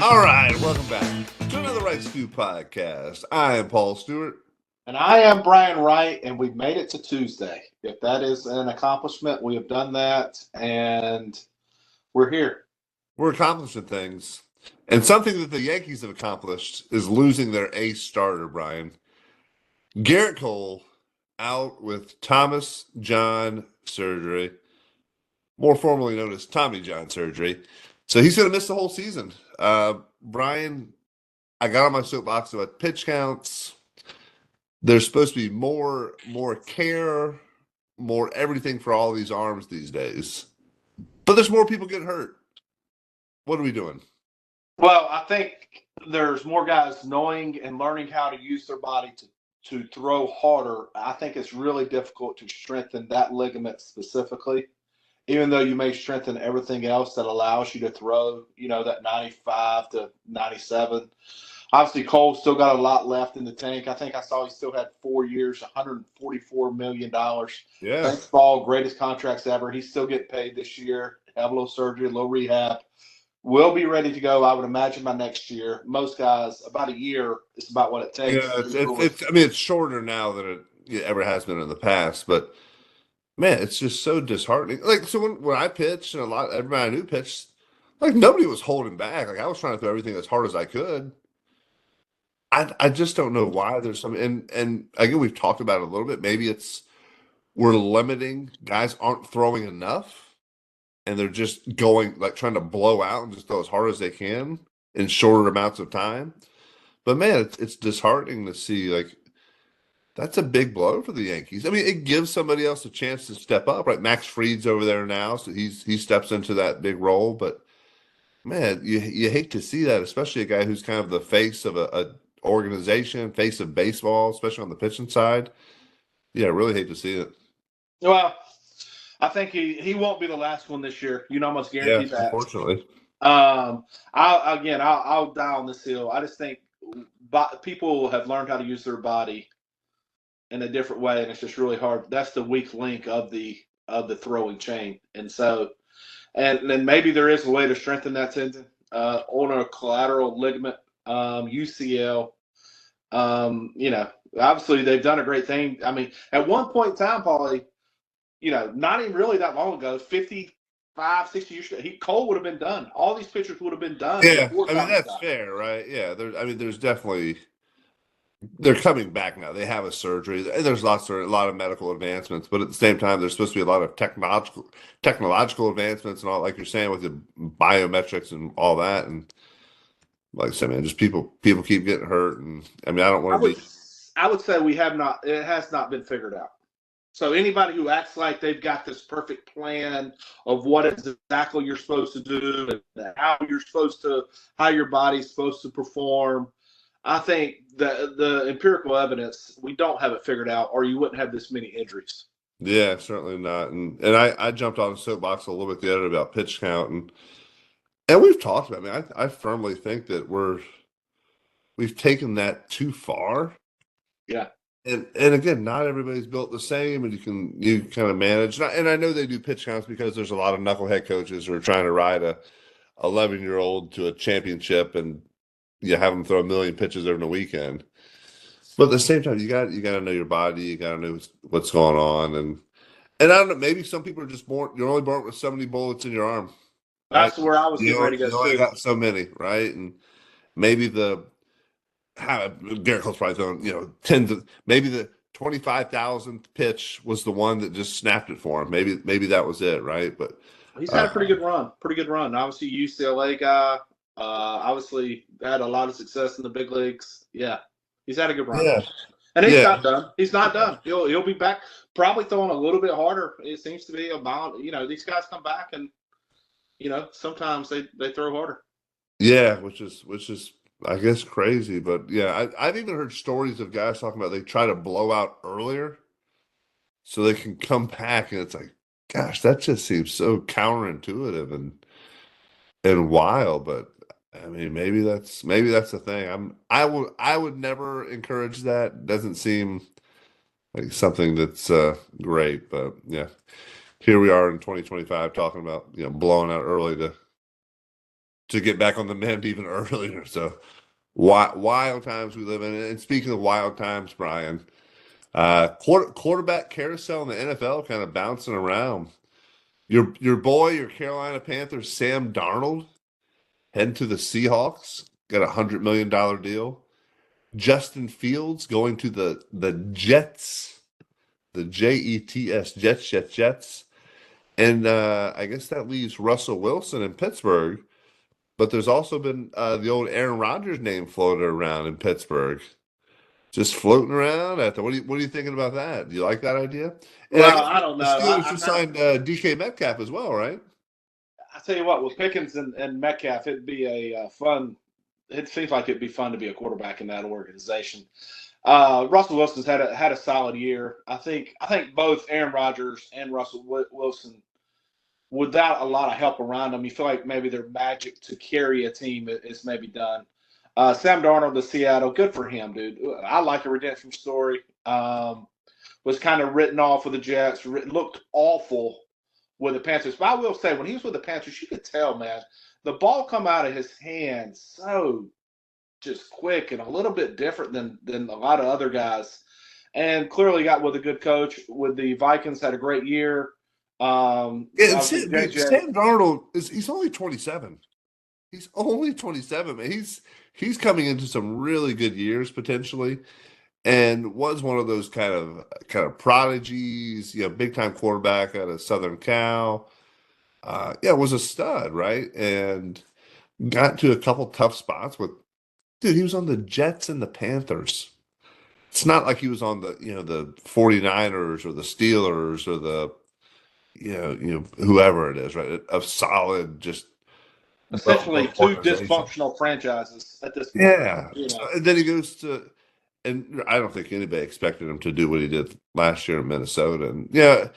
All right, welcome back to another Wright Stew podcast. I am Paul Stewart. And I am Brian Wright, and we've made it to Tuesday. If that is an accomplishment, we have done that, and we're here. We're accomplishing things. And something that the Yankees have accomplished is losing their ace starter, Brian. Garrett Cole out with Thomas John surgery, more formally known as Tommy John surgery. So he's going to miss the whole season. Brian, I got on my soapbox about pitch counts. There's supposed to be more care, more everything for all these arms these days. But there's more people getting hurt. What are we doing? Well, I think there's more guys knowing and learning how to use their body to throw harder. I think it's really difficult to strengthen that ligament specifically, even though you may strengthen everything else that allows you to throw, that 95 to 97. Obviously, Cole's still got a lot left in the tank. I think I saw he still had 4 years, $144 million. Yeah. Baseball, greatest contracts ever. He's still getting paid this year. Have a little surgery, a little rehab. Will be ready to go, I would imagine, by next year. Most guys, about a year is about what it takes. Yeah, it's shorter now than it ever has been in the past. But, man, it's just so disheartening. Like, so when I pitched, and everybody I knew pitched, like, nobody was holding back. Like, I was trying to throw everything as hard as I could. I just don't know why there's some, and again, we've talked about it a little bit. Maybe it's we're limiting, guys aren't throwing enough, and they're just going, like, trying to blow out and just throw as hard as they can in shorter amounts of time. But, man, it's disheartening to see, like, that's a big blow for the Yankees. I mean, it gives somebody else a chance to step up, right? Max Fried's over there now, so he steps into that big role. But, man, you hate to see that, especially a guy who's kind of the face of a organization, face of baseball, especially on the pitching side. Yeah, I really hate to see it. Well, I think he won't be the last one this year. You can almost guarantee that. Unfortunately. I'll die on this hill. I just think people have learned how to use their body in a different way, and it's just really hard. That's the weak link of the throwing chain, and so, and then maybe there is a way to strengthen that tendon on a collateral ligament, UCL. Obviously they've done a great thing. I mean, at one point in time, Paulie, not even really that long ago, 55, 60 years ago, Cole would have been done. All these pitchers would have been done. Yeah, I mean, that's fair, right? Yeah, there's definitely, they're coming back now. They have a surgery. There's a lot of medical advancements, but at the same time, there's supposed to be a lot of technological advancements and all, like you're saying, with the biometrics and all that. And like I said, man, just people keep getting hurt, and I mean, I don't want to be. I would say it has not been figured out. So anybody who acts like they've got this perfect plan of what exactly you're supposed to do and how your body's supposed to perform, I think the empirical evidence, we don't have it figured out, or you wouldn't have this many injuries. Yeah, certainly not. And I jumped on a soapbox a little bit the other day about pitch count, and we've talked about it. I mean, I firmly think that we've taken that too far. Yeah. And again, not everybody's built the same, and you kind of manage. And I know they do pitch counts because there's a lot of knucklehead coaches who are trying to ride a 11-year-old to a championship, and you have them throw a million pitches over the weekend. But at the same time, you got to know your body. You got to know what's going on, and I don't know. Maybe some people are just born. You're only born with so many bullets in your arm. Right? That's where I was getting ready to go. You only got so many, right? And maybe Garrett Cole's probably throwing, maybe the 25,000th pitch was the one that just snapped it for him. Maybe that was it, right? But he's had a pretty good run. Obviously, UCLA guy. Obviously had a lot of success in the big leagues. Yeah, he's had a good run. Yeah. And he's not done. He's not done. He'll be back, probably throwing a little bit harder. It seems to be about, these guys come back and, sometimes they throw harder. Yeah, which is I guess crazy, but yeah, I've even heard stories of guys talking about they try to blow out earlier so they can come back, and it's like, gosh, that just seems so counterintuitive and wild. But I mean, maybe that's the thing. I would never encourage that. Doesn't seem like something that's great, but yeah, here we are in 2025 talking about blowing out early to to get back on the mend even earlier. So wild times we live in. And speaking of wild times, Brian, quarterback carousel in the NFL kind of bouncing around. Your boy, your Carolina Panthers, Sam Darnold, heading to the Seahawks, got $100 million deal. Justin Fields going to the Jets, the Jets. And I guess that leaves Russell Wilson in Pittsburgh. But there's also been the old Aaron Rodgers name floated around in Pittsburgh, just floating around. What are you thinking about that? Do you like that idea? And I Well, guess I don't the know. Steelers just signed DK Metcalf as well, right? I tell you what, with Pickens and Metcalf, it'd be a fun. It seems like it'd be fun to be a quarterback in that organization. Russell Wilson's had a solid year. I think both Aaron Rodgers and Russell Wilson, without a lot of help around them, you feel like maybe their magic to carry a team is maybe done. Sam Darnold to Seattle, good for him, dude. I like a redemption story. Was kind of written off with the Jets, looked awful with the Panthers. But I will say, when he was with the Panthers, you could tell, man, the ball come out of his hands so just quick and a little bit different than a lot of other guys. And clearly got with a good coach. With the Vikings, had a great year. Yeah, Obviously, JJ. Sam Darnold he's only 27. He's only 27, man. He's coming into some really good years potentially, and was one of those kind of prodigies, big time quarterback out of Southern Cal. Yeah, was a stud, right? And got to a couple tough spots with dude, he was on the Jets and the Panthers. It's not like he was on the 49ers or the Steelers or the whoever it is, right? A solid just Essentially, well-built two organization. dysfunctional franchises at this point. Yeah. You So, know, and then he goes to and I don't think anybody expected him to do what he did last year in Minnesota. And yeah,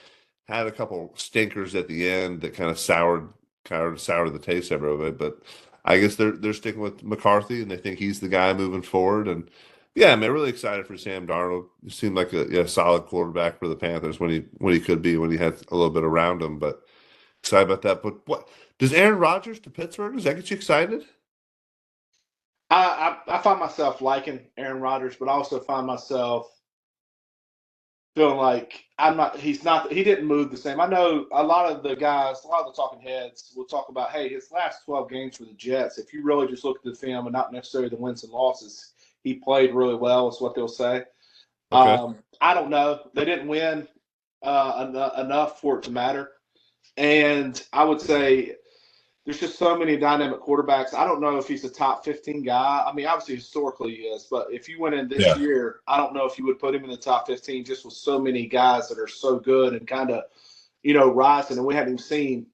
had a couple stinkers at the end that kind of soured the taste of it. But I guess they're sticking with McCarthy and they think he's the guy moving forward. And yeah, I'm really excited for Sam Darnold. He seemed like a solid quarterback for the Panthers when he could be when he had a little bit around him. But excited about that. But what does Aaron Rodgers to Pittsburgh? Does that get you excited? I find myself liking Aaron Rodgers, but I also find myself feeling like I'm not. He's not. He didn't move the same. I know a lot of the guys, a lot of the talking heads will talk about, hey, his last 12 games for the Jets. If you really just look at the film and not necessarily the wins and losses, he played really well. Is what they'll say. Okay. I don't know. They didn't win enough for it to matter. And I would say there's just so many dynamic quarterbacks. I don't know if he's a top 15 guy. I mean, obviously historically he is, but if you went in this Yeah. year, I don't know if you would put him in the top 15 just with so many guys that are so good and kind of, rising. And we haven't even seen,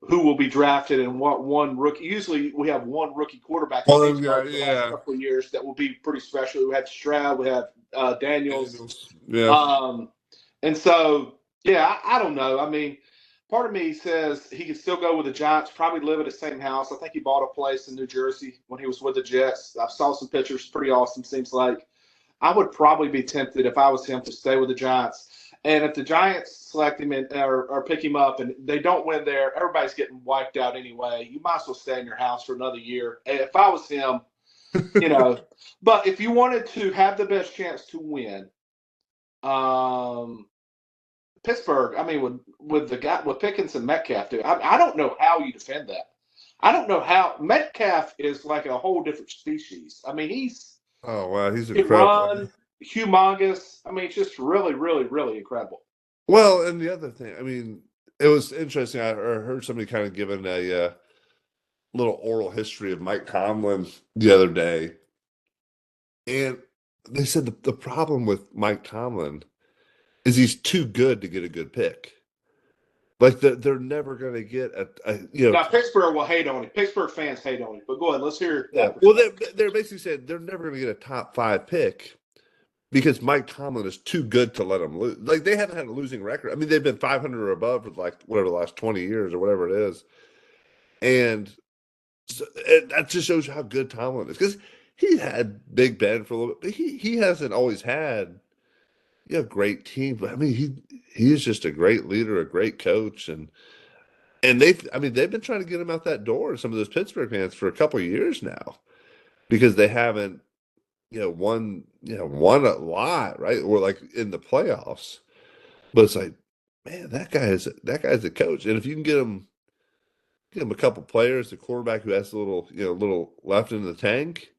who will be drafted and what one rookie. Usually we have one rookie quarterback, it Well, seems then, yeah, like, the last yeah. couple of years that will be pretty special. We had Stroud, we have Daniels. Daniels. Yeah. Um, and so, yeah, I don't know. I mean, part of me says he could still go with the Giants, probably live at the same house. I think he bought a place in New Jersey when he was with the Jets. I saw some pictures, pretty awesome, seems like. I would probably be tempted if I was him to stay with the Giants. And if the Giants select him or pick him up and they don't win there, everybody's getting wiped out anyway. You might as well stay in your house for another year. And if I was him, you know, but if you wanted to have the best chance to win, um, Pittsburgh, I mean, with the guy with Pickens and Metcalf, dude, I don't know how you defend that. I don't know how Metcalf is like a whole different species. I mean, Oh wow, he's he can incredible. run, humongous. I mean, it's just really, really, really incredible. Well, and the other thing, I mean, it was interesting. I heard somebody kind of giving a little oral history of Mike Tomlin the other day, and they said the problem with Mike Tomlin is he's too good to get a good pick. Like they're never going to get Now, Pittsburgh will hate on him. Pittsburgh fans hate on him. But go ahead, let's hear yeah. that Well, perspective. they're basically saying they're never going to get a top five pick because Mike Tomlin is too good to let them lose. Like they haven't had a losing record. I mean, they've been 500 or above for like whatever the last 20 years or whatever it is, and so, that just shows you how good Tomlin is because he had Big Ben for a little bit, but he hasn't always had great team. But I mean, he is just a great leader, a great coach, and And I mean, they've been trying to get him out that door, some of those Pittsburgh fans, for a couple of years now, because they haven't, won a lot, right? Or like in the playoffs. But it's like, man, that guy's a coach. And if you can get him a couple players, a quarterback who has a little left in the tank.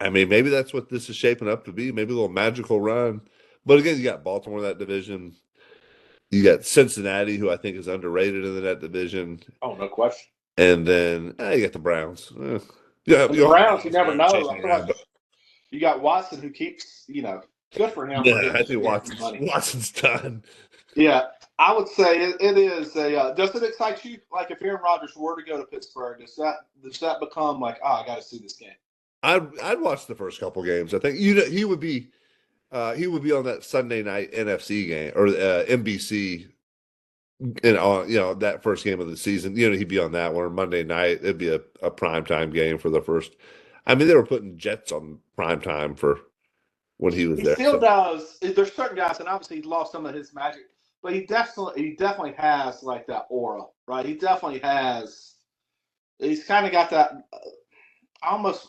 I mean, maybe that's what this is shaping up to be. Maybe a little magical run. But again, you got Baltimore in that division. You got Cincinnati, who I think is underrated in that division. Oh, no question. And then you got the Browns. Yeah, And the you have Browns, you Browns never there know. I chasing feel like around. But you got Watson who keeps, good for him for yeah, getting I his think guaranteed Watson's money. Watson's done. Yeah, I would say it is a. Does it excite you? Like if Aaron Rodgers were to go to Pittsburgh, does that become like, oh, I got to see this game? I'd watch the first couple games. I think he would be on that Sunday night NFC game or NBC and on that first game of the season. He'd be on that one. Or Monday night, it'd be a prime time game for the first. I mean, they were putting Jets on prime time for when he was He there. still So does. There's certain guys, and obviously he lost some of his magic, but he definitely has like that aura, right? He definitely has. He's kind of got that almost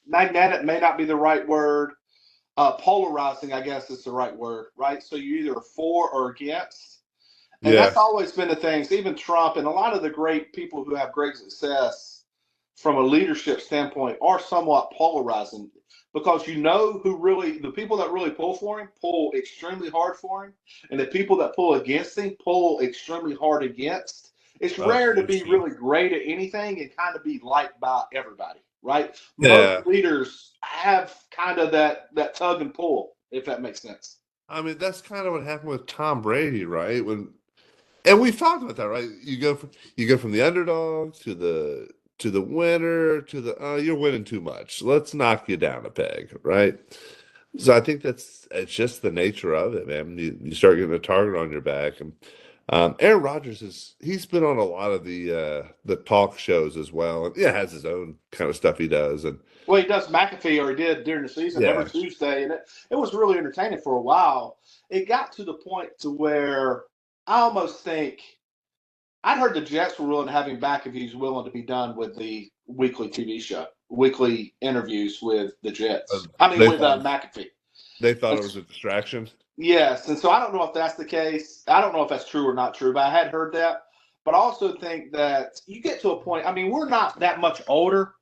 magnetic. May not be the right word. Polarizing, I guess, is the right word, right? So you're either for or against. And yeah, that's always been the things, even Trump and a lot of the great people who have great success from a leadership standpoint are somewhat polarizing because the people that really pull for him pull extremely hard for him. And the people that pull against him pull extremely hard against. It's rare to that's be true. really great at anything and kind of be liked by everybody, right? Yeah, Most leaders have kind of that tug and pull, if that makes sense. I mean that's kind of what happened with Tom Brady, right? And we've talked about that, right? You go from the underdog to the winner to the you're winning too much. Let's knock you down a peg, right? So I think it's just the nature of it, man. You start getting a target on your back, and Aaron Rodgers he's been on a lot of the talk shows as well, and yeah, has his own kind of stuff he does, and Well, he does McAfee, or he did during the season every yeah, Tuesday, and it was really entertaining for a while. It got to the point to where I almost think I'd heard the Jets were willing to have him back if he's willing to be done with the weekly TV show, weekly interviews with the uh, Jets. I mean, they with thought McAfee. they thought it was It's, a distraction. yes, and so I don't know if that's the case. I don't know if that's true or not true, but I had heard that. But I also think that you get to a point. I mean, we're not that much older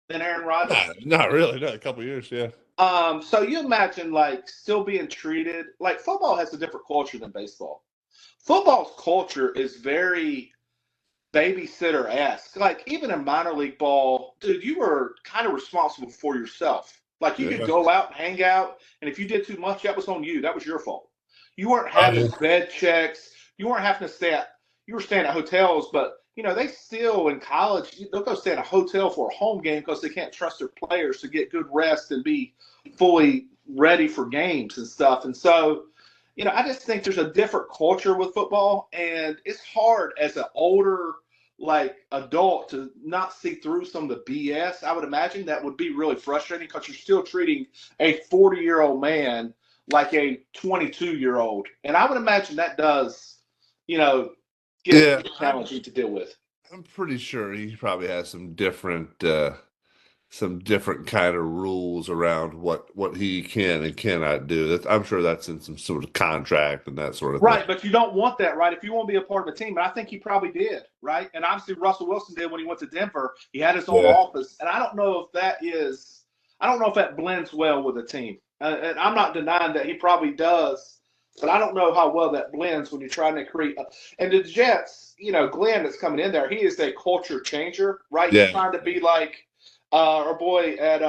than Aaron Rodgers. Not really, not a couple years, yeah. So you imagine like still being treated like football has a different culture than baseball. Football's culture is very babysitter esque. Like even in minor league ball, dude, you were kind of responsible for yourself. Like you could Yeah. go out and hang out, and if you did too much, that was on you. That was your fault. You weren't Oh yeah. having bed checks. You weren't having to stay at. You were staying at hotels, but they still in college they'll go stay in a hotel for a home game because they can't trust their players to get good rest and be fully ready for games and stuff. And so, I just think there's a different culture with football, and it's hard as an older like adult to not see through some of the BS. I would imagine that would be really frustrating because you're still treating a 40-year-old man like a 22-year-old, and I would imagine that does, you know, get Yeah, get I'm challenging to deal with. I'm pretty sure he probably has some different kind of rules around what he can and cannot do. I'm sure that's in some sort of contract and that sort of thing. Right, but you don't want that, right? If you want to be a part of a team, and I think he probably did, right? And obviously Russell Wilson did when he went to Denver. He had his own Yeah. office, and I don't know if that blends well with a team. And I'm not denying that he probably does, but I don't know how well that blends when you're trying to create. And the Jets, Glenn that's coming in there, he is a culture changer, right? He's Yeah. trying to be like our boy at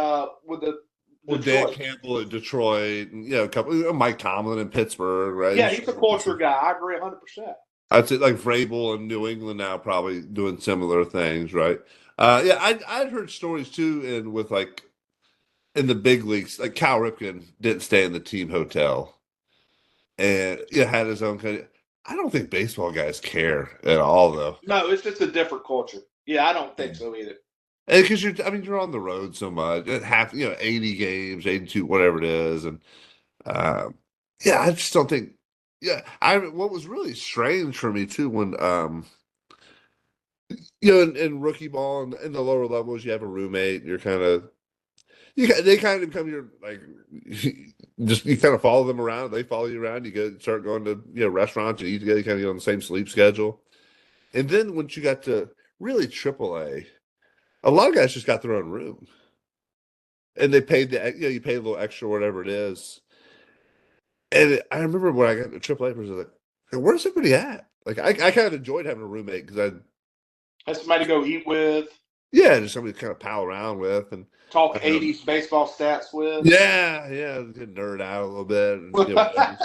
with the Well, Dan Detroit. Campbell at Detroit, and a couple, Mike Tomlin in Pittsburgh, right? Yeah, he's a culture guy. I agree 100%. I'd say like Vrabel in New England now probably doing similar things, right? Yeah, I'd heard stories too, and with like in the big leagues, like Cal Ripken didn't stay in the team hotel, and had his own kind of. I don't think baseball guys care at all, though. No, it's just a different culture. Yeah, I don't think so either. Because you're on the road so much, half 80 games, 82, whatever it is, and yeah, I just don't think. Yeah, what was really strange for me too when in rookie ball and in the lower levels, you have a roommate. You're kind of they kind of become your like just you kind of follow them around. They follow you around. You go start going to restaurants and eat together. You kind of get on the same sleep schedule. And then once you got to really AAA, a lot of guys just got their own room, and they paid you pay a little extra, whatever it is. And I remember when I got to AAA, I was like, "Where's everybody at?" Like I kind of enjoyed having a roommate because Has somebody to go eat with, just somebody to kind of pal around with, and talk um, 80s baseball stats with. yeah, get nerd out a little bit, and whatever.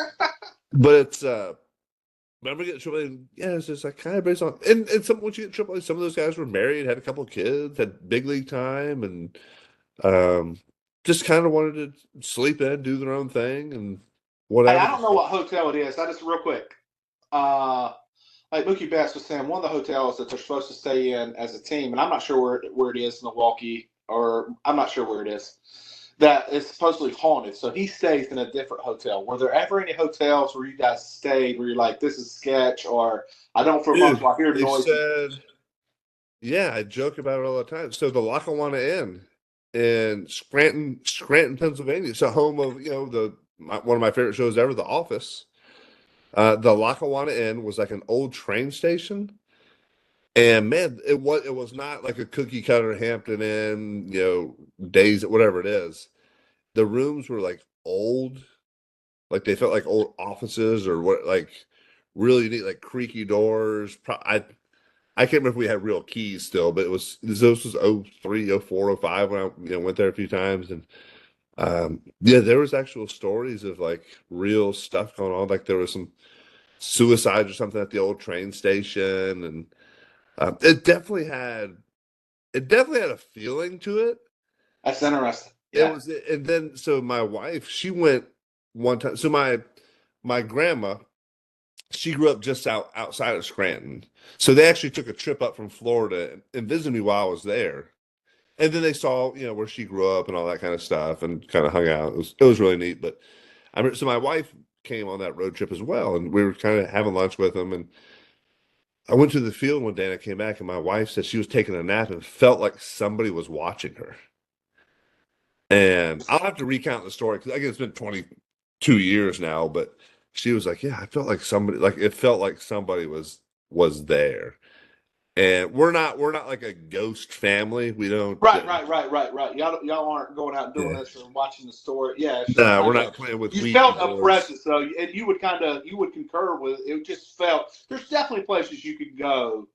But it's remember getting AAA, yeah, it's just like kind of based on and some once you get AAA, some of those guys were married, had a couple of kids, had big league time, and just kind of wanted to sleep in, do their own thing, and Hey, whatever. I don't know what hotel it is. I just real quick. Uh, like Mookie Betts was saying, one of the hotels that they're supposed to stay in as a team, and I'm not sure where it is, Milwaukee, or I'm not sure where it is, that is supposedly haunted. So he stays in a different hotel. Were there ever any hotels where you guys stayed where you're like, this is sketch, or I don't feel Dude, comfortable, I hear they noises? said, yeah, I joke about it all the time. So the Lackawanna Inn in Scranton, Pennsylvania. It's a home of, one of my favorite shows ever, The Office. The Lackawanna Inn was like an old train station. And man, it was not like a cookie cutter Hampton Inn, days, whatever it is. The rooms were like old, like they felt like old offices or what, like really neat, like creaky doors. I can't remember if we had real keys still, but this was 03, 04, 05 when I went there a few times, and yeah, there was actual stories of like real stuff going on. Like there was some suicides or something at the old train station, and it definitely had a feeling to it. That's interesting. It Yeah. was, and then so my wife, she went one time. So my grandma, she grew up just outside of Scranton. So they actually took a trip up from Florida and visited me while I was there. And then they saw, where she grew up and all that kind of stuff and kind of hung out. It was really neat. But I mean, so my wife came on that road trip as well, and we were kind of having lunch with them. And I went to the field one day and I came back, and my wife said she was taking a nap and felt like somebody was watching her. And I'll have to recount the story because I guess it's been 22 years now, but she was like, "Yeah, I felt like somebody, like it felt like somebody was there." And we're not like a ghost family. We don't. Right. Y'all aren't going out and doing Yeah. this and watching the story. Yeah, it's just Nah, we're kind of not playing with you Ouija felt a boards. presence though, and you would concur with it. Just felt there's definitely places you could go,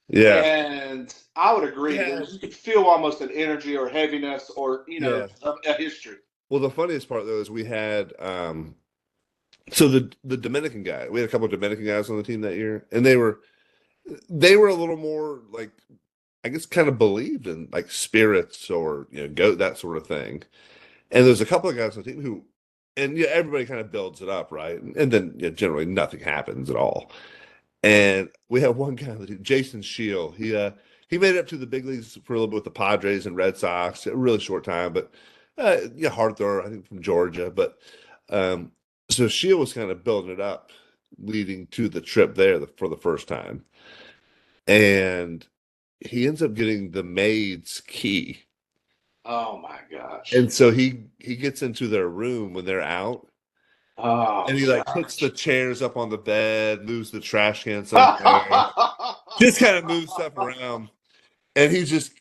Yeah, and I would we agree. had. You could feel almost an energy or heaviness or Yeah. a history. Well, the funniest part though is we had so the Dominican guy. We had a couple of Dominican guys on the team that year, and they were a little more like I guess kind of believed in like spirits or goat that sort of thing. And there's a couple of guys on the team who, and yeah, everybody kind of builds it up, right? And then generally nothing happens at all. And we have one guy on the team, Jason Shield. He made it up to the big leagues for a little bit with the Padres and Red Sox, a really short time, but yeah, hard thrower, I think from Georgia. But um, so Shield was kind of building it up, leading to the trip there for the first time, and he ends up getting the maid's key. Oh my gosh. And so he gets into their room when they're out, Oh and he like puts the gosh. chairs up on the bed, moves the trash can somewhere, just kind of moves stuff around. And he just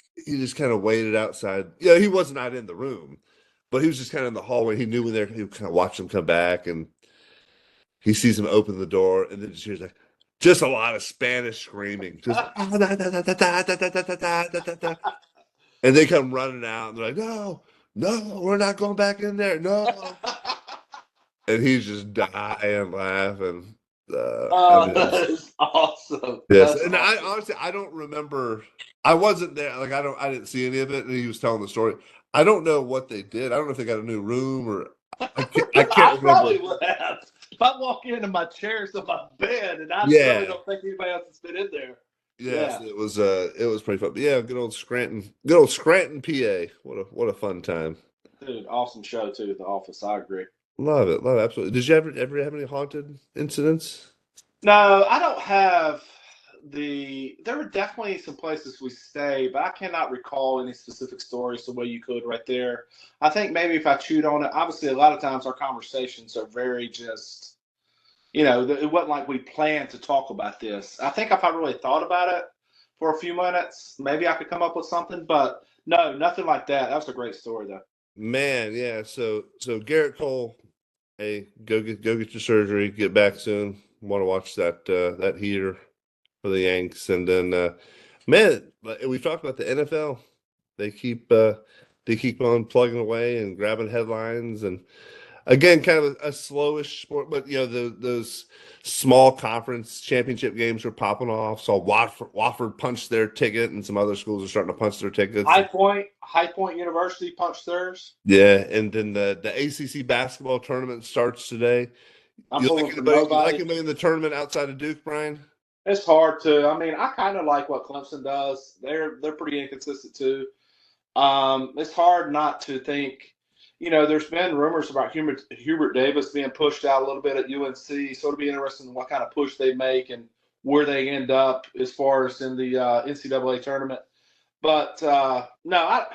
kind of waited outside. Yeah, he was not in the room, but he was just kind of in the hallway. He knew when they're he kind of watched them come back, and he sees him open the door, and then just hears like just a lot of Spanish screaming, just "Ah, da, da, da, da, da, da, da, da, da, da, da, da." And they come running out, and they're like, "No, no, we're not going back in there, no." And he's just dying laughing. And Oh, it was that is awesome. yes, That's and I awesome. honestly I don't remember. I wasn't there. Like I didn't see any of it. And he was telling the story. I don't know what they did. I don't know if they got a new room or I can't I probably remember. would have. If I walk in and my chair's on my bed, and I really Yeah. don't think anybody else has been in there. Yes, Yeah, it was pretty fun. But yeah, good old Scranton, PA. What a fun time. dude, awesome show too. The Office, I agree. Love it, absolutely. Did you ever have any haunted incidents? No, I don't have. there were definitely some places we stayed, but I cannot recall any specific stories the way you could right there. I think maybe if I chewed on it, obviously a lot of times our conversations are very just, it wasn't like we planned to talk about this. I think if I really thought about it for a few minutes, maybe I could come up with something, but no, nothing like that. That was a great story though. Man, yeah. So Garrett Cole, hey, go get your surgery. Get back soon. Want to watch that heater for the Yanks, and then man, we talked about the NFL. They keep on plugging away and grabbing headlines, and again, kind of a slowish sport, but those small conference championship games are popping off. So Wofford punched their ticket, and some other schools are starting to punch their tickets. High Point University punched theirs. Yeah, and then the ACC basketball tournament starts today. I'm You pulling like for anybody? You like nobody. anybody in the tournament outside of Duke, Brian? It's hard to. I mean, I kind of like what Clemson does. They're pretty inconsistent too. It's hard not to think. There's been rumors about Hubert Davis being pushed out a little bit at UNC. So it'll be interesting what kind of push they make and where they end up as far as in the NCAA tournament. But no,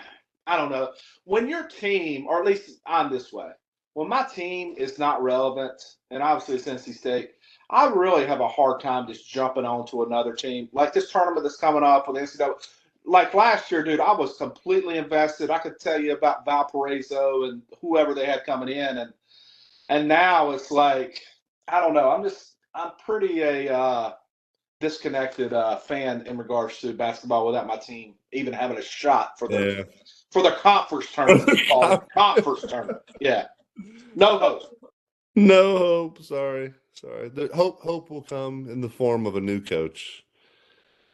I don't know. When your team, or at least I'm this way, when my team is not relevant, and obviously it's NC State, I really have a hard time just jumping onto another team. Like this tournament that's coming up with NCAA. Like last year, dude, I was completely invested. I could tell you about Valparaiso and whoever they had coming in, and now it's like I don't know. I'm pretty a disconnected fan in regards to basketball without my team even having a shot for the conference tournament. It's called conference tournament. Yeah, no hope. No hope. Sorry. The hope will come in the form of a new coach,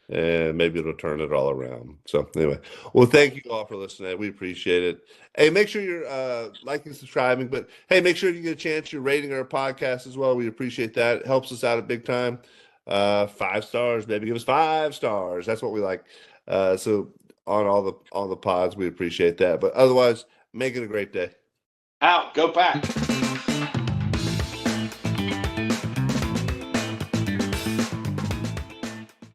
and maybe it'll turn it all around. So anyway, well, thank you all for listening. We appreciate it. Hey, make sure you're liking, subscribing, but hey, make sure you get a chance you're rating our podcast as well. We appreciate that. It helps us out a big time. 5 stars, baby. Give us 5 stars. That's what we like. So on the pods, we appreciate that. But otherwise, make it a great day. Out. Go back.